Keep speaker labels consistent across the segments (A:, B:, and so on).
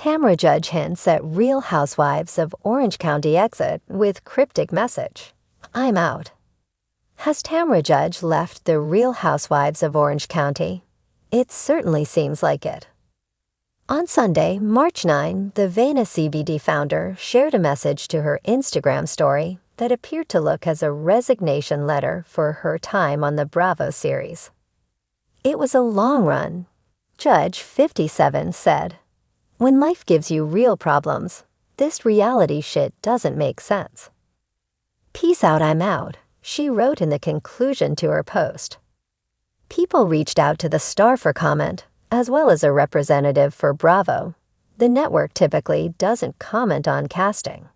A: Tamra judge hints at Real Housewives of Orange County exit with cryptic message. I'm out. Has Tamra Judge left the Real Housewives of Orange County? It certainly seems like it. On Sunday, March 9, the Vena CBD founder shared a message to her Instagram story that appeared to look as a resignation letter for her time on the Bravo series. It was a long run. Judge, 57, said, "When life gives you real problems, this reality shit doesn't make sense. Peace out, I'm out," she wrote in the conclusion to her post. People reached out to the star for comment, as well as a representative for Bravo. The network typically doesn't comment on casting.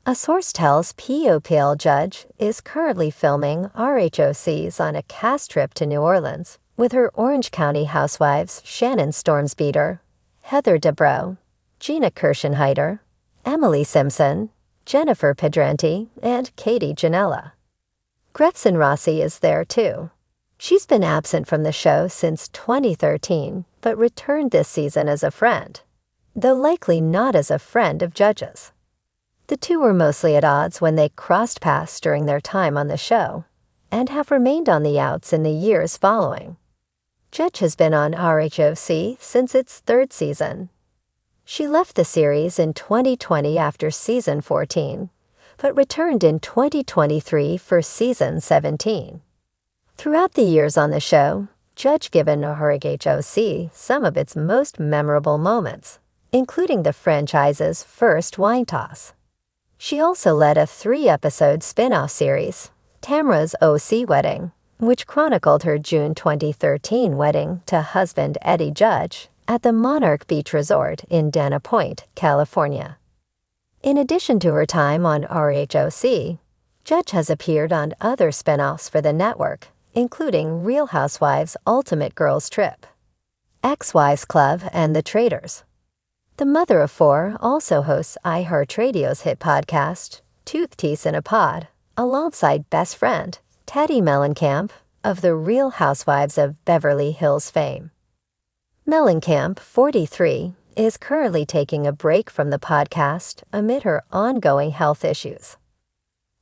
A: A source tells POPL Judge is currently filming RHOCs on a cast trip to New Orleans with her Orange County housewives Shannon Stormsbeater, Heather Dubrow, Gina Kirschenheiter, Emily Simpson, Jennifer Pedranti, and Katie Janella. Gretchen Rossi is there too. She's been absent from the show since 2013, but returned this season as a friend, though likely not as a friend of Judge's. The two were mostly at odds when they crossed paths during their time on the show, and have remained on the outs in the years following. Judge has been on RHOC since its third season. She left the series in 2020 after season 14, but returned in 2023 for season 17. Throughout the years on the show, Judge given RHOC some of its most memorable moments, including the franchise's first wine toss. She also led a 3-episode spin-off series, Tamra's OC Wedding, which chronicled her June 2013 wedding to husband Eddie Judge at the Monarch Beach Resort in Dana Point, California. In addition to her time on RHOC, Judge has appeared on other spin-offs for the network, including Real Housewives' Ultimate Girls Trip, Ex-Wives Club, and The Traitors. The mother of 4 also hosts iHeartRadio's hit podcast, Tooth Tease in a Pod, alongside best friend Teddy Mellencamp of the Real Housewives of Beverly Hills fame. Mellencamp, 43, is currently taking a break from the podcast amid her ongoing health issues.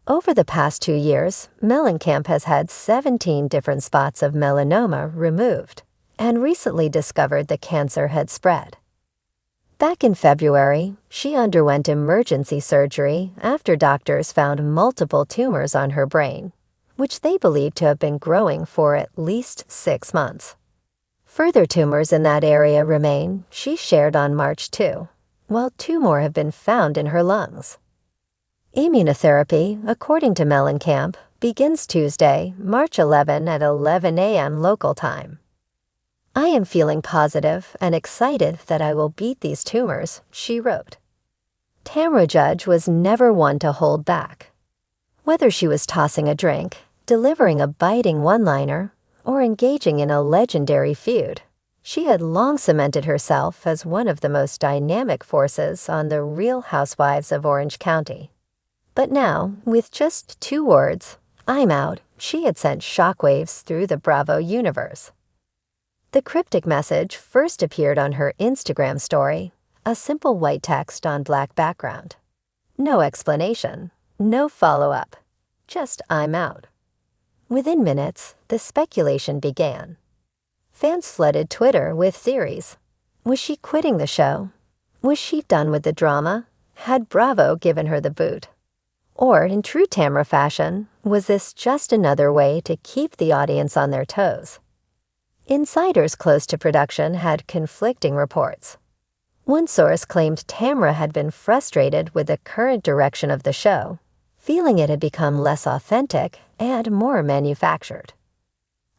A: Over the past 2 years, Mellencamp has had 17 different spots of melanoma removed and recently discovered the cancer had spread. Back in February, she underwent emergency surgery after doctors found multiple tumors on her brain, which they believed to have been growing for at least 6 months. Further tumors in that area remain, she shared on March 2, while 2 more have been found in her lungs. Immunotherapy, according to Mellencamp, begins Tuesday, March 11 at 11 a.m. local time. "I am feeling positive and excited that I will beat these tumors," she wrote. Tamra Judge was never one to hold back. Whether she was tossing a drink, delivering a biting one-liner, or engaging in a legendary feud, she had long cemented herself as one of the most dynamic forces on the Real Housewives of Orange County. But now, with just 2 words, "I'm out," she had sent shockwaves through the Bravo universe. The cryptic message first appeared on her Instagram story, a simple white text on black background. No explanation, no follow-up, just "I'm out." Within minutes, the speculation began. Fans flooded Twitter with theories. Was she quitting the show? Was she done with the drama? Had Bravo given her the boot? Or, in true Tamra fashion, was this just another way to keep the audience on their toes? Insiders close to production had conflicting reports. One source claimed Tamra had been frustrated with the current direction of the show, feeling it had become less authentic and more manufactured.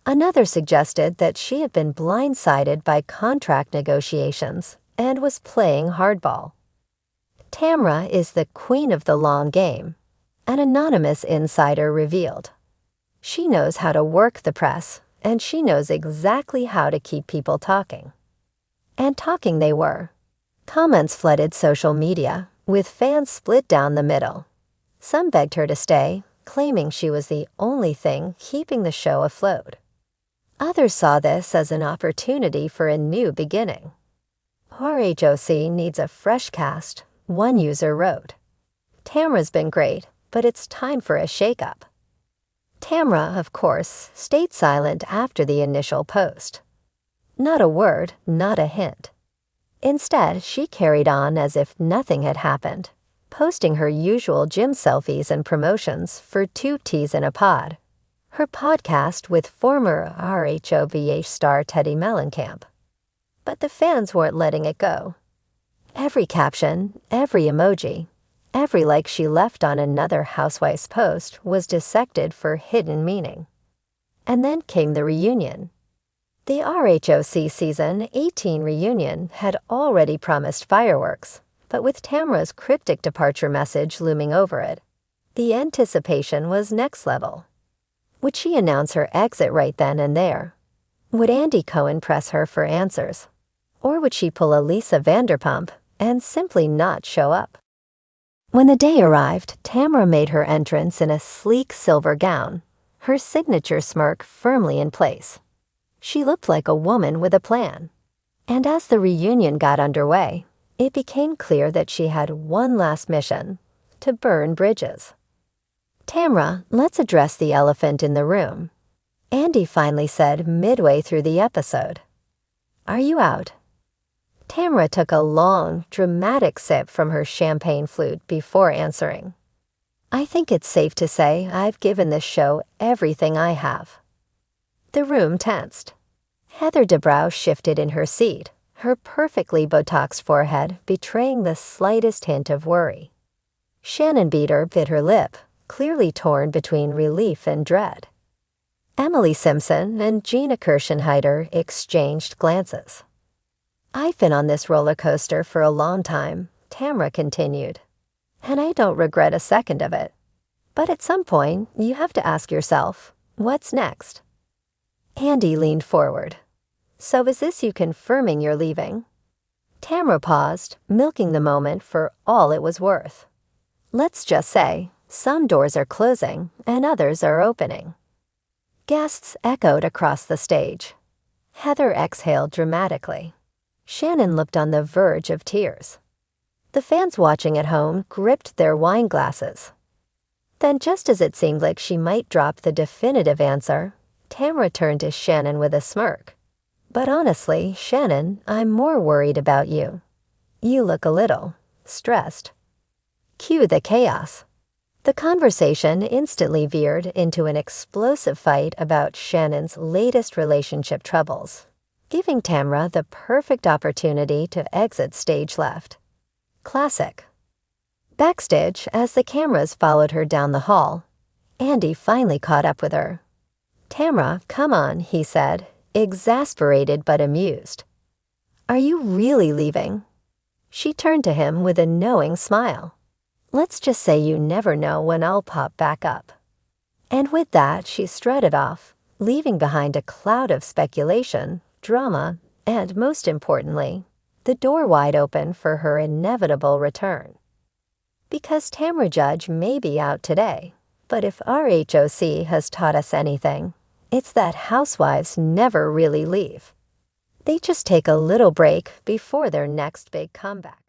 A: Another suggested that she had been blindsided by contract negotiations and was playing hardball. Tamra is the queen of the long game, an anonymous insider revealed. She knows how to work the press, and she knows exactly how to keep people talking. And talking they were. Comments flooded social media, with fans split down the middle. Some begged her to stay, claiming she was the only thing keeping the show afloat. Others saw this as an opportunity for a new beginning. RHOC needs a fresh cast, one user wrote. Tamra's been great, but it's time for a shakeup. Tamra, of course, stayed silent after the initial post. Not a word, not a hint. Instead, she carried on as if nothing had happened, posting her usual gym selfies and promotions for 2 Ts in a Pod, her podcast with former RHOVH star Teddy Mellencamp. But the fans weren't letting it go. Every caption, every emoji, every like she left on another Housewives post was dissected for hidden meaning. And then came the reunion. The RHOC Season 18 reunion had already promised fireworks, but with Tamra's cryptic departure message looming over it, the anticipation was next level. Would she announce her exit right then and there? Would Andy Cohen press her for answers? Or would she pull a Lisa Vanderpump and simply not show up? When the day arrived, Tamra made her entrance in a sleek silver gown, her signature smirk firmly in place. She looked like a woman with a plan. And as the reunion got underway, it became clear that she had one last mission: to burn bridges. Tamra, let's address the elephant in the room. Andy finally said midway through the episode. Are you out? Tamra took a long, dramatic sip from her champagne flute before answering. I think it's safe to say I've given this show everything I have. The room tensed. Heather Dubrow shifted in her seat, her perfectly Botoxed forehead betraying the slightest hint of worry. Shannon Beater bit her lip, clearly torn between relief and dread. Emily Simpson and Gina Kirschenheiter exchanged glances. I've been on this roller coaster for a long time, Tamra continued, and I don't regret a second of it. But at some point, you have to ask yourself, what's next? Andy leaned forward. So is this you confirming you're leaving? Tamra paused, milking the moment for all it was worth. Let's just say, some doors are closing and others are opening. Gasps echoed across the stage. Heather exhaled dramatically. Shannon looked on the verge of tears. The fans watching at home gripped their wine glasses. Then, just as it seemed like she might drop the definitive answer, Tamra turned to Shannon with a smirk. But honestly, Shannon, I'm more worried about you. You look a little stressed. Cue the chaos. The conversation instantly veered into an explosive fight about Shannon's latest relationship troubles, giving Tamra the perfect opportunity to exit stage left. Classic. Backstage, as the cameras followed her down the hall, Andy finally caught up with her. Tamra, come on, he said, exasperated but amused. Are you really leaving? She turned to him with a knowing smile. Let's just say you never know when I'll pop back up. And with that, she strutted off, leaving behind a cloud of speculation, drama, and, most importantly, the door wide open for her inevitable return. Because Tamra Judge may be out today, but if RHOC has taught us anything, it's that housewives never really leave. They just take a little break before their next big comeback.